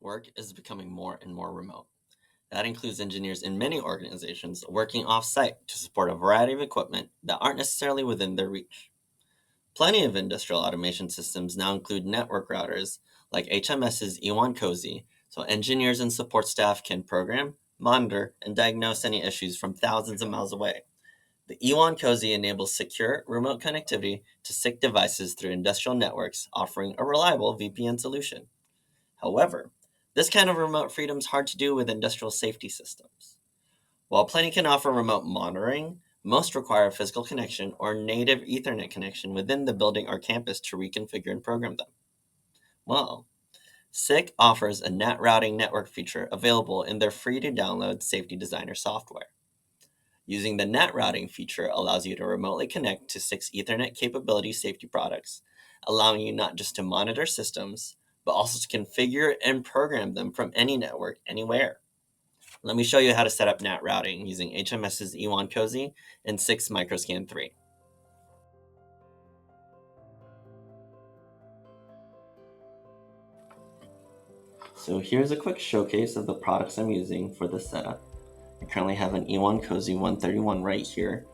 Work is becoming more and more remote. That includes engineers in many organizations working off-site to support a variety of equipment that aren't necessarily within their reach. Plenty of industrial automation systems now include network routers like HMS's Ewon Cosy, so engineers and support staff can program, monitor, and diagnose any issues from thousands of miles away. The Ewon Cosy enables secure remote connectivity to SIC devices through industrial networks, offering a reliable VPN solution. However, this kind of remote freedom is hard to do with industrial safety systems. While plenty can offer remote monitoring, most require a physical connection or native Ethernet connection within the building or campus to reconfigure and program them. Well, SICK offers a NAT routing network feature available in their free to download Safety Designer software. Using the NAT routing feature allows you to remotely connect to SICK's Ethernet capability safety products, allowing you not just to monitor systems, but also to configure and program them from any network anywhere. Let me show you how to set up NAT routing using HMS's Ewon Cosy and 6 Microscan 3. So here's a quick showcase of the products I'm using for this setup. I currently have an Ewon Cosy 131 right here,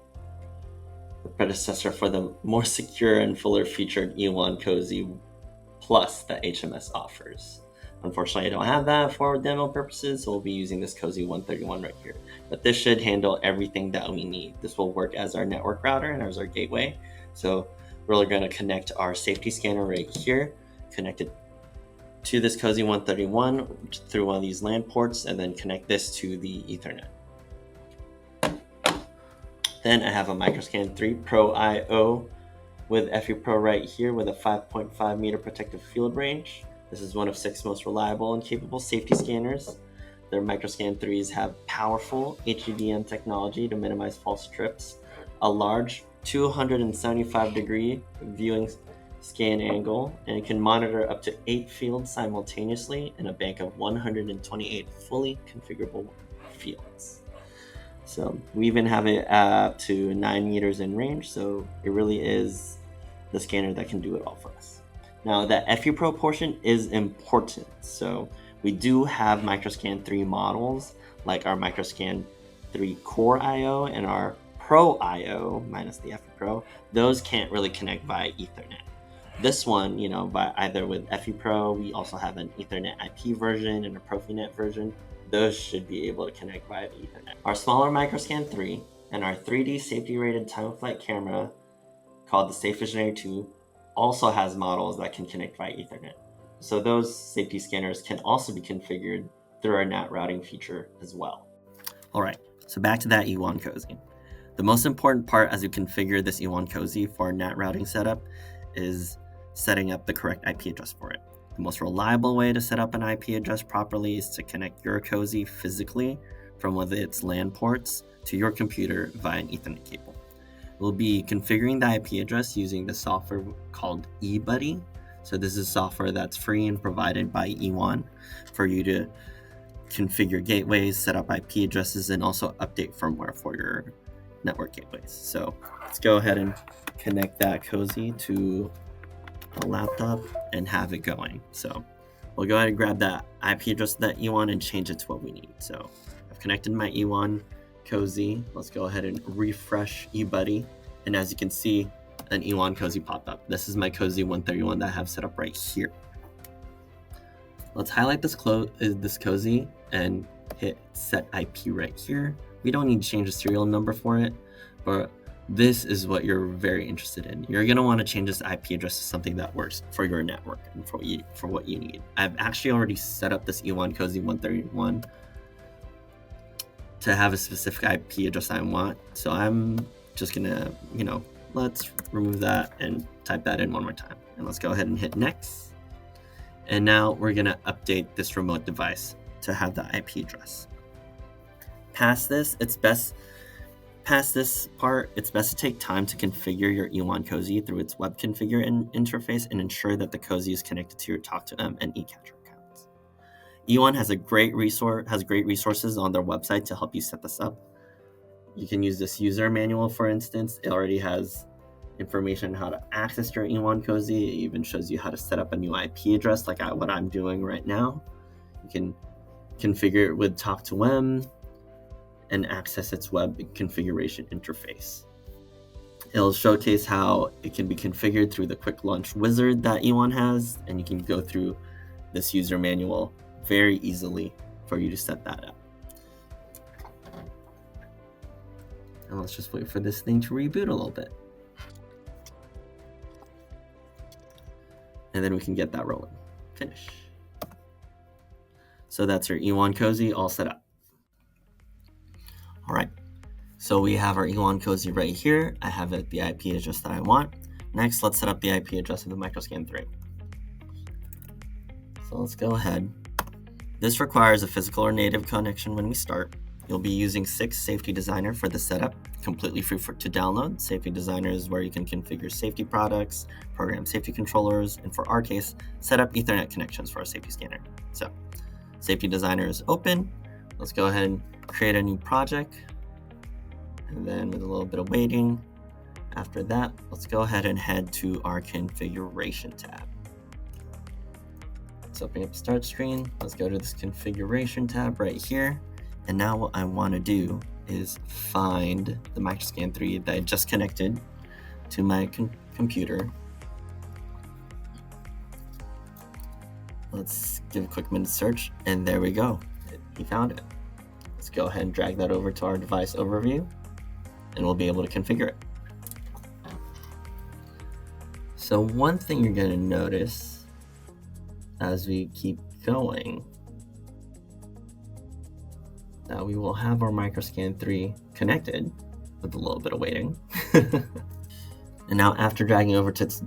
the predecessor for the more secure and fuller featured Ewon Cosy Plus that HMS offers. Unfortunately, I don't have that for demo purposes, so we'll be using this Cosy 131 right here. But this should handle everything that we need. This will work as our network router and as our gateway. So we're going to connect our safety scanner right here, connect it to this Cosy 131 through one of these LAN ports, and then connect this to the Ethernet. Then I have a Microscan 3 Pro IO with FE Pro right here with a 5.5 meter protective field range. This is one of 6 most reliable and capable safety scanners. Their Microscan 3s have powerful HEDM technology to minimize false trips, a large 275-degree viewing scan angle, and it can monitor up to 8 fields simultaneously in a bank of 128 fully configurable fields. So we even have it up to 9 meters in range, so it really is the scanner that can do it all for us. Now, the FE Pro portion is important. So we do have Microscan 3 models, like our Microscan 3 Core IO and our Pro IO, minus the FE Pro. Those can't really connect via Ethernet. This one, by either with FE Pro, we also have an Ethernet IP version and a Profinet version. Those should be able to connect via the Ethernet. Our smaller Microscan 3 and our 3D safety rated time-of-flight camera called the Safe Visionary 2 also has models that can connect via Ethernet. So those safety scanners can also be configured through our NAT routing feature as well. All right, so back to that Ewon Cosy. The most important part as you configure this Ewon Cosy for our NAT routing setup is setting up the correct IP address for it. The most reliable way to set up an IP address properly is to connect your Cosy physically from one of its LAN ports to your computer via an Ethernet cable. We'll be configuring the IP address using the software called eBuddy. So this is software that's free and provided by Ewon for you to configure gateways, set up IP addresses, and also update firmware for your network gateways. So let's go ahead and connect that Cosy to a laptop and have it going. So we'll go ahead and grab that IP address of that Ewon and change it to what we need. So I've connected my Ewon Cosy. Let's go ahead and refresh eBuddy. And as you can see, an Ewon Cosy popped up. This is my Cosy 131 that I have set up right here. Let's highlight this Cosy and hit set IP right here. We don't need to change the serial number for it, but this is what you're very interested in. You're going to want to change this IP address to something that works for your network and for what you need. I've actually already set up this Ewon Cosy 131 to have a specific IP address I want. So I'm just going to, let's remove that and type that in one more time. And let's go ahead and hit next. And now we're going to update this remote device to have the IP address. Past this part, it's best to take time to configure your Ewon Cosy through its web configure interface and ensure that the Cosy is connected to your Talk2M and eCatcher accounts. Ewon has great resources on their website to help you set this up. You can use this user manual, for instance. It already has information on how to access your Ewon Cosy. It even shows you how to set up a new IP address, like what I'm doing right now. You can configure it with Talk to M and access its web configuration interface. It'll showcase how it can be configured through the quick launch wizard that Ewon has, and you can go through this user manual very easily for you to set that up. And let's just wait for this thing to reboot a little bit. And then we can get that rolling. Finish. So that's our Ewon Cosy all set up. All right, so we have our Ewon Cosy right here. I have it the IP address that I want. Next, let's set up the IP address of the Microscan 3. So let's go ahead. This requires a physical or native connection when we start. You'll be using 6 Safety Designer for the setup, completely free to download. Safety Designer is where you can configure safety products, program safety controllers, and for our case, set up Ethernet connections for our safety scanner. So, Safety Designer is open. Let's go ahead and create a new project. And then with a little bit of waiting, after that, let's go ahead and head to our configuration tab. Let's open up the start screen. Let's go to this configuration tab right here. And now what I want to do is find the Microscan 3 that I just connected to my computer. Let's give a quick minute search, and there we go. We found it. Let's go ahead and drag that over to our device overview, and we'll be able to configure it. So one thing you're going to notice as we keep going, that we will have our Microscan 3 connected with a little bit of waiting. And now after dragging over to its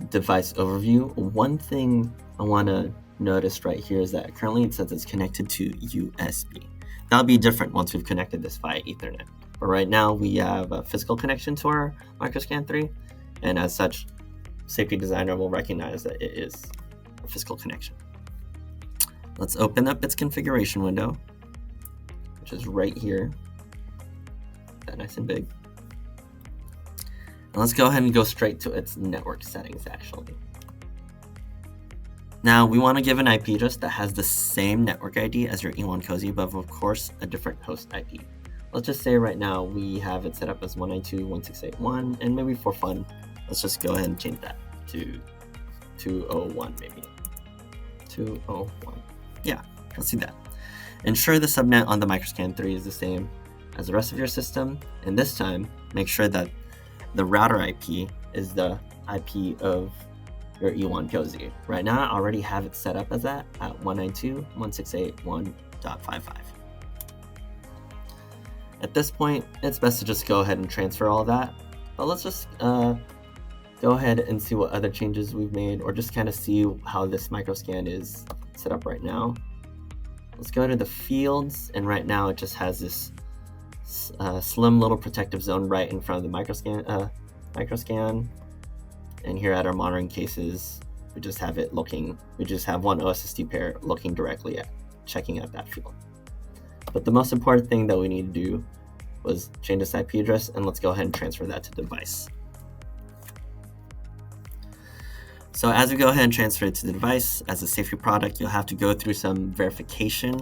device overview, one thing I want to notice right here is that currently it says it's connected to USB. That'll be different once we've connected this via Ethernet. But right now we have a physical connection to our Microscan 3, and as such, Safety Designer will recognize that it is a physical connection. Let's open up its configuration window, which is right here. That nice and big. And let's go ahead and go straight to its network settings actually. Now we want to give an IP address that has the same network ID as your Ewon Cosy, but of course a different host IP. Let's just say right now we have it set up as 192.168.1, and maybe for fun, let's just go ahead and change that to 201 maybe. 201. Yeah, let's see that. Ensure the subnet on the Microscan 3 is the same as the rest of your system, and this time make sure that the router IP is the IP of your Ewon Cosy. Right now I already have it set up as that at 192.168.1.55. At this point, it's best to just go ahead and transfer all that, but let's just go ahead and see what other changes we've made, or just kind of see how this Microscan is set up right now. Let's go to the fields, and right now it just has this slim little protective zone right in front of the Microscan. And here at our monitoring cases, we just have one OSSD pair looking directly at, checking out that field. But the most important thing that we need to do was change this IP address, and let's go ahead and transfer that to the device. So as we go ahead and transfer it to the device as a safety product, you'll have to go through some verification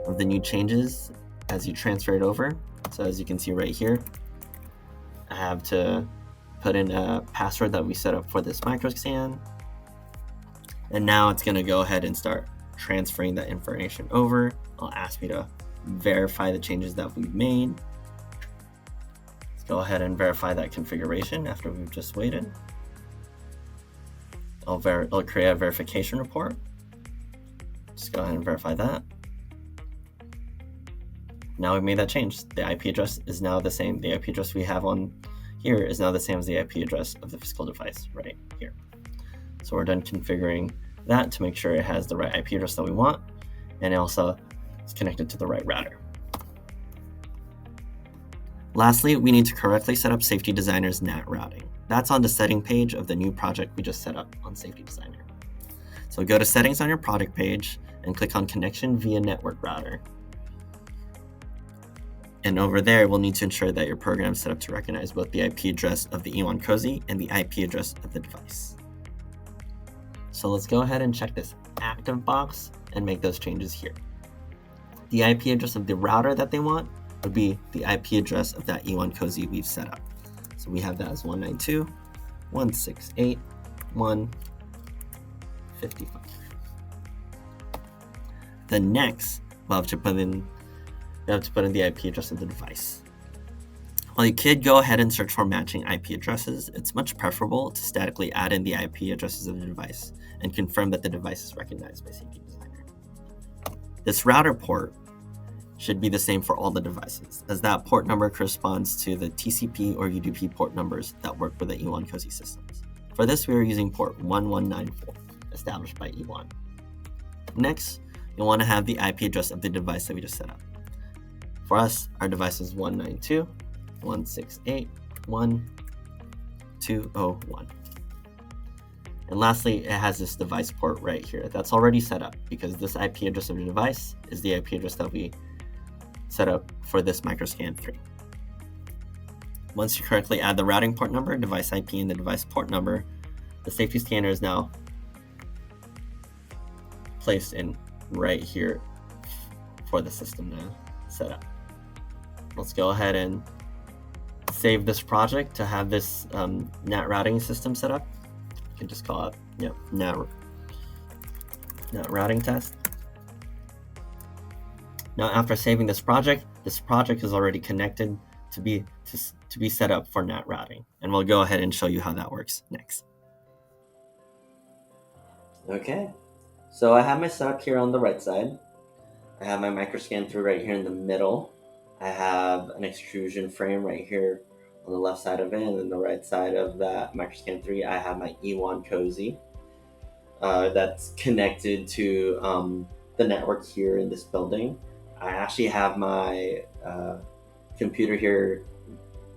of the new changes as you transfer it over. So as you can see right here, I have to put in a password that we set up for this Microscan. And now it's going to go ahead and start transferring that information over. It'll ask me to verify the changes that we've made. Let's go ahead and verify that configuration after we've just waited. I'll create a verification report. Just go ahead and verify that. Now we've made that change. The IP address is now the same. The IP address we have on here is now the same as the IP address of the physical device right here. So we're done configuring that to make sure it has the right IP address that we want, and also it's connected to the right router. Lastly, we need to correctly set up Safety Designer's NAT routing. That's on the setting page of the new project we just set up on Safety Designer. So go to settings on your product page and click on connection via network router. And over there, we'll need to ensure that your program is set up to recognize both the IP address of the Ewon Cosy and the IP address of the device. So let's go ahead and check this active box and make those changes here. The IP address of the router that they want would be the IP address of that Ewon Cosy we've set up. So we have that as 192.168.155. Then next, we'll have to put in the IP address of the device. While you could go ahead and search for matching IP addresses, it's much preferable to statically add in the IP addresses of the device and confirm that the device is recognized by Safety Designer. This router port should be the same for all the devices, as that port number corresponds to the TCP or UDP port numbers that work with the Ewon Cosy systems. For this, we are using port 1194, established by Ewon. Next, you'll want to have the IP address of the device that we just set up. For us, our device is 192.168.1.201. And lastly, it has this device port right here that's already set up, because this IP address of the device is the IP address that we set up for this microscan 3. Once you correctly add the routing port number, device IP, and the device port number, the safety scanner is now placed in right here for the system to set up. Let's go ahead and save this project to have this NAT routing system set up. You can just call it NAT routing test. Now, after saving this project is already connected to be set up for NAT routing, and we'll go ahead and show you how that works next. Okay, so I have my setup here on the right side. I have my microscan through right here in the middle. I have an extrusion frame right here on the left side of it, and then the right side of that microscan 3, I have my Ewon Cosy that's connected to the network here in this building. I actually have my computer here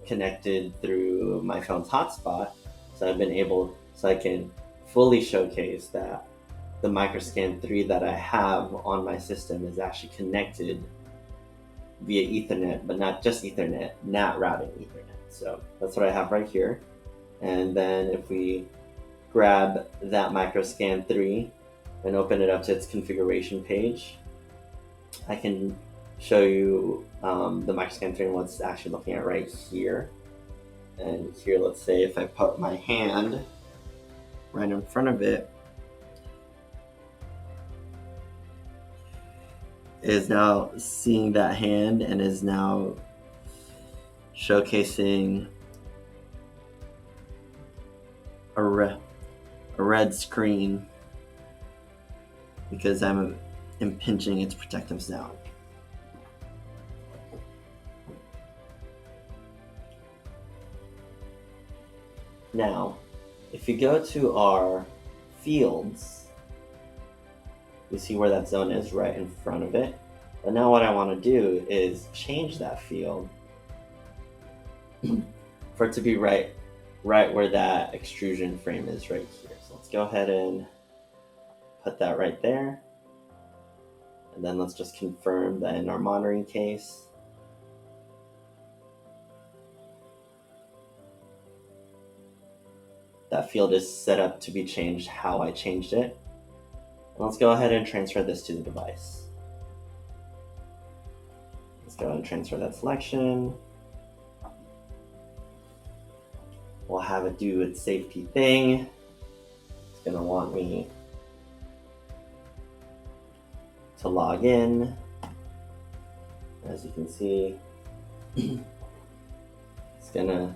connected through my phone's hotspot, so I can fully showcase that the microscan 3 that I have on my system is actually connected via Ethernet, but not just Ethernet, NAT routing Ethernet. So that's what I have right here. And then if we grab that microscan 3 and open it up to its configuration page, I can show you the microscan 3 and what's actually looking at right here. And here, let's say if I put my hand right in front of it, is now seeing that hand and is now showcasing a red screen because I'm impinging its protective zone. Now, if you go to our fields, you see where that zone is right in front of it. But now what I want to do is change that field for it to be right where that extrusion frame is right here. So let's go ahead and put that right there. And then let's just confirm that in our monitoring case, that field is set up to be changed how I changed it. And let's go ahead and transfer this to the device. Let's go ahead and transfer that selection. We'll have it do its safety thing. It's going to want me to log in. As you can see, it's going to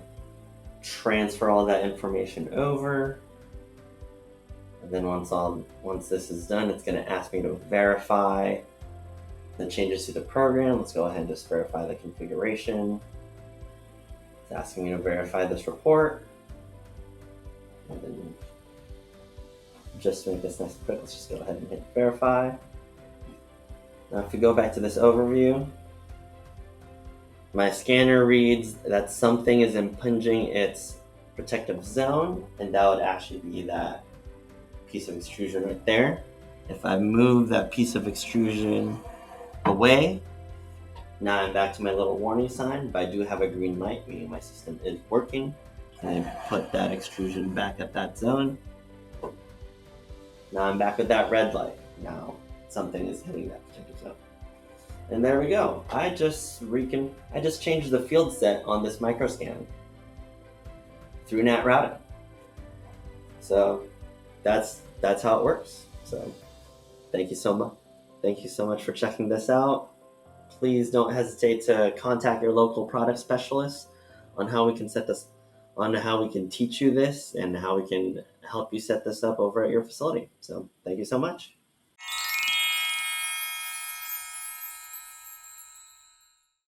transfer all that information over. And then once this is done, it's going to ask me to verify the changes to the program. Let's go ahead and just verify the configuration. It's asking me to verify this report. And then just to make this nice and quick, let's just go ahead and hit verify. Now if we go back to this overview, my scanner reads that something is impinging its protective zone, and that would actually be that piece of extrusion right there. If I move that piece of extrusion away, now I'm back to my little warning sign, but I do have a green light, meaning my system is working. And I put that extrusion back at that zone. Now I'm back with that red light. Now it's something is hitting that particular zone. And there we go. I just changed the field set on this microscan through NAT routing. So that's how it works. So thank you so much. Thank you so much for checking this out. Please don't hesitate to contact your local product specialist on how we can teach you this and how we can help you set this up over at your facility. So thank you so much.